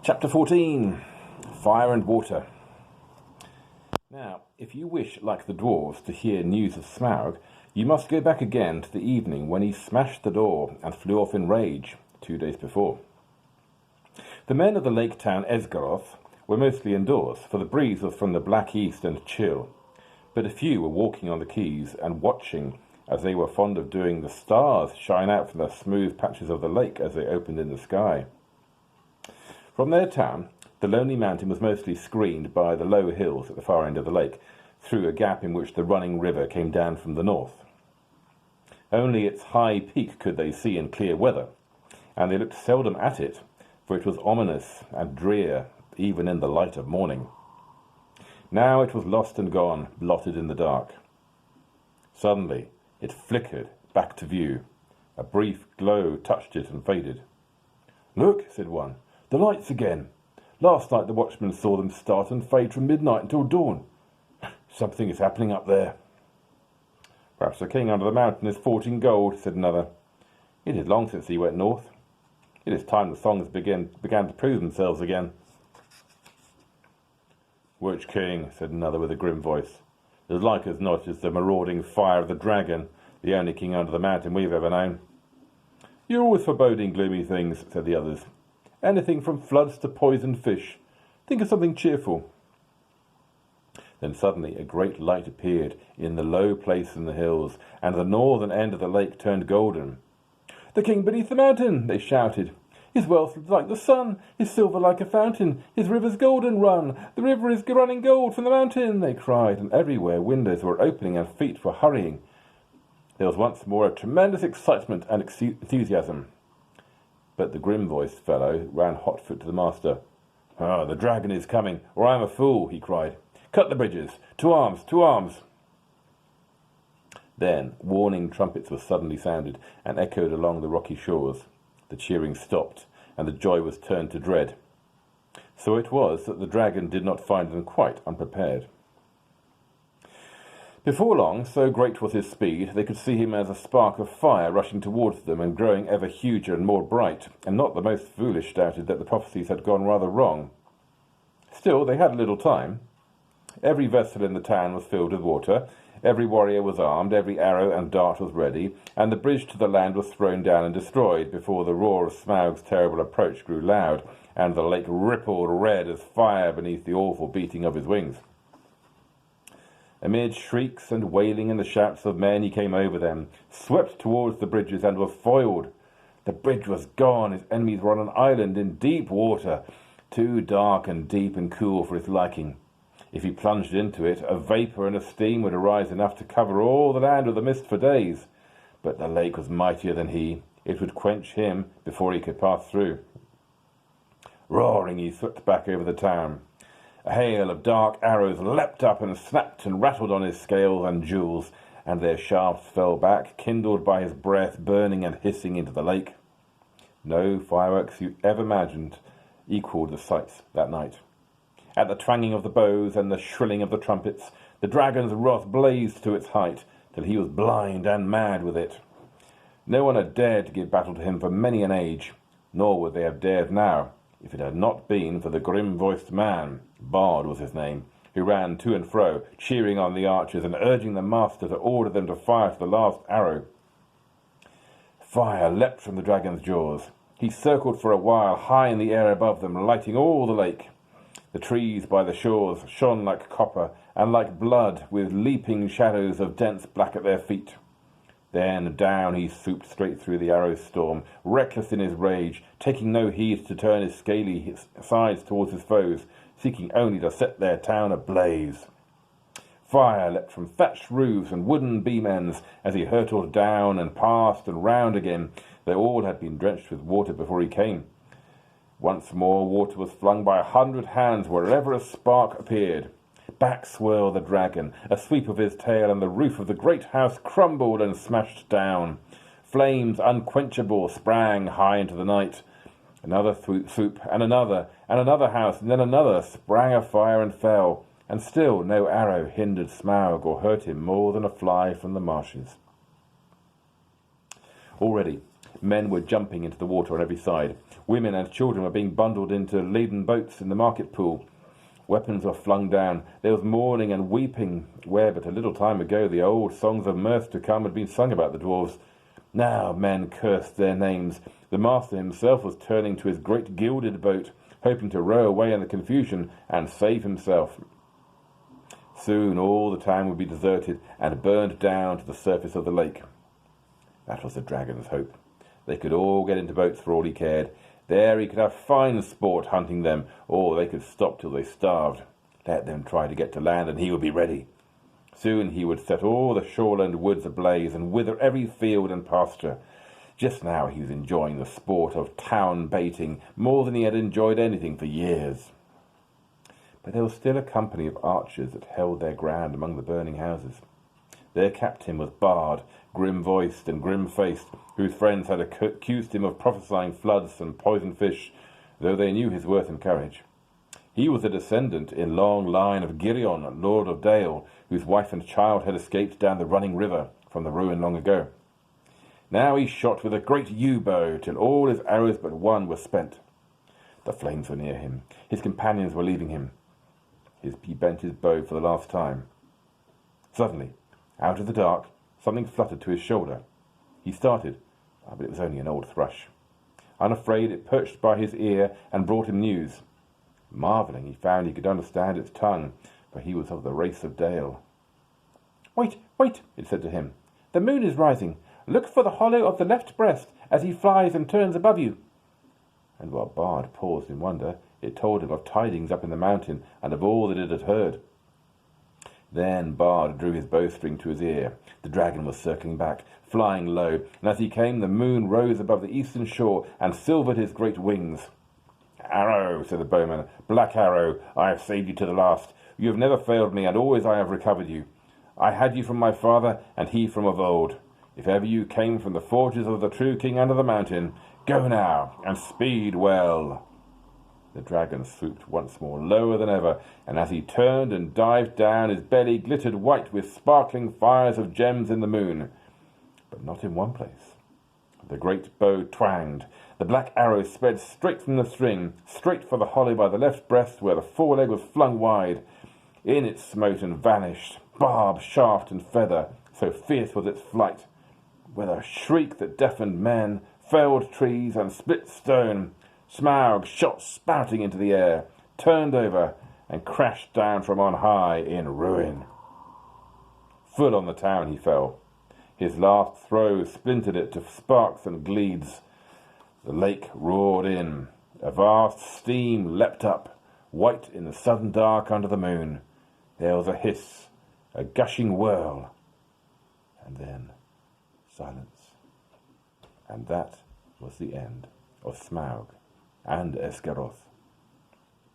Chapter 14. Fire and Water. Now, if you wish, like the dwarves, to hear news of Smaug, you must go back again to the evening when he smashed the door and flew off in rage 2 days before. The men of the lake town Esgaroth were mostly indoors, for the breeze was from the black east and chill, but a few were walking on the quays and watching, as they were fond of doing, the stars shine out from the smooth patches of the lake as they opened in the sky. From their town, the lonely mountain was mostly screened by the low hills at the far end of the lake, through a gap in which the running river came down from the north. Only its high peak could they see in clear weather, and they looked seldom at it, for it was ominous and drear even in the light of morning. Now it was lost and gone, blotted in the dark. Suddenly it flickered back to view. A brief glow touched it and faded. "Look," said one. "The lights again. Last night the watchman saw them start and fade from midnight until dawn. Something is happening up there." "Perhaps the king under the mountain is forging gold," said another. "It is long since he went north. It is time the songs began to prove themselves again." "Which king?" said another with a grim voice. "As like as not is the marauding fire of the dragon, the only king under the mountain we've ever known." "You're always foreboding gloomy things," said the others. "Anything from floods to poisoned fish. Think of something cheerful." Then suddenly a great light appeared in the low place in the hills, and the northern end of the lake turned golden. "The king beneath the mountain!" they shouted. "His wealth is like the sun, his silver like a fountain, his rivers golden run. The river is running gold from the mountain," they cried, and everywhere windows were opening and feet were hurrying. There was once more a tremendous excitement and enthusiasm. But the grim-voiced fellow ran hotfoot to the master. "Ah, the dragon is coming, or I am a fool," he cried. "Cut the bridges! To arms! To arms!" Then warning trumpets were suddenly sounded and echoed along the rocky shores. The cheering stopped, and the joy was turned to dread. So it was that the dragon did not find them quite unprepared. Before long, so great was his speed, they could see him as a spark of fire rushing towards them and growing ever huger and more bright, and not the most foolish doubted that the prophecies had gone rather wrong. Still, they had a little time. Every vessel in the town was filled with water, every warrior was armed, every arrow and dart was ready, and the bridge to the land was thrown down and destroyed before the roar of Smaug's terrible approach grew loud, and the lake rippled red as fire beneath the awful beating of his wings. Amid shrieks and wailing and the shouts of men, he came over them, swept towards the bridges, and was foiled. The bridge was gone. His enemies were on an island in deep water, too dark and deep and cool for his liking. If he plunged into it, a vapour and a steam would arise enough to cover all the land with a mist for days. But the lake was mightier than he. It would quench him before he could pass through. Roaring, he swept back over the town. A hail of dark arrows leapt up and snapped and rattled on his scales and jewels, and their shafts fell back, kindled by his breath, burning and hissing into the lake. No fireworks you ever imagined equalled the sights that night. At the twanging of the bows and the shrilling of the trumpets, the dragon's wrath blazed to its height, till he was blind and mad with it. No one had dared to give battle to him for many an age, nor would they have dared now, if it had not been for the grim-voiced man, Bard was his name, who ran to and fro, cheering on the archers and urging the master to order them to fire to the last arrow. Fire leapt from the dragon's jaws. He circled for a while high in the air above them, lighting all the lake. The trees by the shores shone like copper and like blood, with leaping shadows of dense black at their feet. Then down he swooped straight through the arrow storm, reckless in his rage, taking no heed to turn his scaly sides towards his foes, seeking only to set their town ablaze. Fire leapt from thatched roofs and wooden beam ends as he hurtled down and past and round again, though all had been drenched with water before he came. Once more water was flung by 100 hands wherever a spark appeared. Back swirled the dragon, a sweep of his tail, and the roof of the great house crumbled and smashed down. Flames unquenchable sprang high into the night. Another swoop, and another house, and then another sprang afire and fell, and still no arrow hindered Smaug or hurt him more than a fly from the marshes. Already Men were jumping into the water on every side. Women and children were being bundled into laden boats in the market pool. Weapons were flung down. There was mourning and weeping, where but a little time ago the old songs of mirth to come had been sung about the dwarves. Now men cursed their names. The master himself was turning to his great gilded boat, hoping to row away in the confusion and save himself. Soon all the town would be deserted and burned down to the surface of the lake. That was the dragon's hope. They could all get into boats for all he cared. There he could have fine sport hunting them, or they could stop till they starved. Let them try to get to land, and he would be ready. Soon he would set all the shoreland woods ablaze and wither every field and pasture. Just now he was enjoying the sport of town baiting more than he had enjoyed anything for years. But there was still a company of archers that held their ground among the burning houses. Their captain was Bard, grim-voiced and grim-faced, whose friends had accused him of prophesying floods and poisoned fish, though they knew his worth and courage. He was a descendant in long line of Girion, Lord of Dale, whose wife and child had escaped down the running river from the ruin long ago. Now he shot with a great yew-bow till all his arrows but one were spent. The flames were near him. His companions were leaving him. He bent his bow for the last time. Suddenly, out of the dark, something fluttered to his shoulder. He started, but it was only an old thrush. Unafraid, it perched by his ear and brought him news. Marvelling, he found he could understand its tongue, for he was of the race of Dale. "Wait, wait," it said to him. "The moon is rising. Look for the hollow of the left breast as he flies and turns above you." And while Bard paused in wonder, it told him of tidings up in the mountain and of all that it had heard. Then Bard drew his bowstring to his ear. The dragon was circling back, flying low, and as he came the moon rose above the eastern shore and silvered his great wings. "Arrow," said the bowman, "Black Arrow, I have saved you to the last. You have never failed me, and always I have recovered you. I had you from my father, and he from of old. If ever you came from the forges of the true king under the mountain, go now, and speed well." The dragon swooped once more, lower than ever, and as he turned and dived down, his belly glittered white with sparkling fires of gems in the moon. But not in one place. The great bow twanged. The black arrow sped straight from the string, straight for the hollow by the left breast where the foreleg was flung wide. In it smote and vanished, barb, shaft, and feather, so fierce was its flight. With a shriek that deafened men, felled trees, and split stone, Smaug shot spouting into the air, turned over, and crashed down from on high in ruin. Full on the town he fell. His last throw splintered it to sparks and gleeds. The lake roared in. A vast steam leapt up, white in the sudden dark under the moon. There was a hiss, a gushing whirl, and then silence. And that was the end of Smaug and Esgaroth,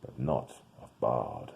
but not of Bard.